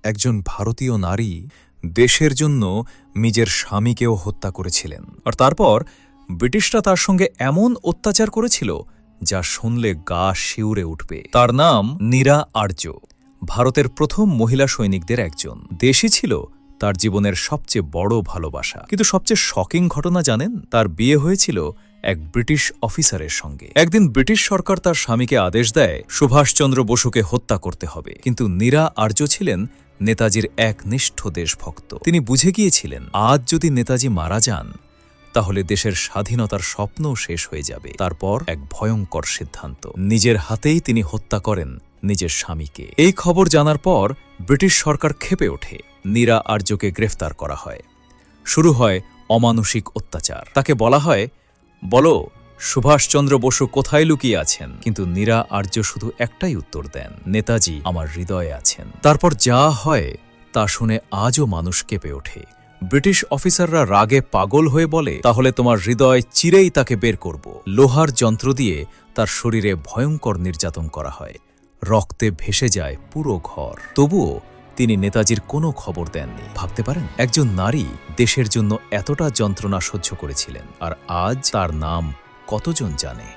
একজন ভারতীয় নারী দেশের জন্য নিজের স্বামীকেও হত্যা করেছিলেন, আর তারপর ব্রিটিশরা তার সঙ্গে এমন অত্যাচার করেছিল যা শুনলে গা শিউরে উঠবে। তার নাম নীরা আর্য, ভারতের প্রথম মহিলা সৈনিকদের একজন। দেশই ছিল তার জীবনের সবচেয়ে বড় ভালোবাসা। কিন্তু সবচেয়ে শকিং ঘটনা জানেন, তার বিয়ে হয়েছিল এক ব্রিটিশ অফিসারের সঙ্গে। একদিন ব্রিটিশ সরকার তার স্বামীকে আদেশ দেয় সুভাষচন্দ্র বসুকে হত্যা করতে হবে, কিন্তু নীরা আর্য ছিলেন নেতাজির একনিষ্ঠ দেশভক্ত। তিনি বুঝে গিয়েছিলেন আজ যদি নেতাজি মারা যান তাহলে দেশের স্বাধীনতার স্বপ্নও শেষ হয়ে যাবে। তারপর এক ভয়ঙ্কর সিদ্ধান্ত, নিজের হাতেই তিনি হত্যা করেন নিজের স্বামীকে। এই খবর জানার পর ব্রিটিশ সরকার ক্ষেপে ওঠে। নীরা আর্যকে গ্রেফতার করা হয়। শুরু হয় অমানুষিক অত্যাচার। তাকে বলা হয়, বলো সুভাষচন্দ্র বসু কোথায় লুকিয়ে আছেন? কিন্তু নীরা আর্য শুধু একটাই উত্তর দেন, নেতাজি আমার হৃদয়ে আছেন। তারপর যা হয় তা শুনে আজও মানুষ কেঁপে ওঠে। ব্রিটিশ অফিসাররা রাগে পাগল হয়ে বলে, তাহলে তোমার হৃদয় চিরেই তাকে বের করব। লোহার যন্ত্র দিয়ে তার শরীরে ভয়ঙ্কর নির্যাতন করা হয়, রক্তে ভেসে যায় পুরো ঘর। তবুও তিনি নেতাজির কোনো খবর দেননি। ভাবতে পারেন, একজন নারী দেশের জন্য এতটা যন্ত্রণা সহ্য করেছিলেন, আর আজ তার নাম কতজন জানে?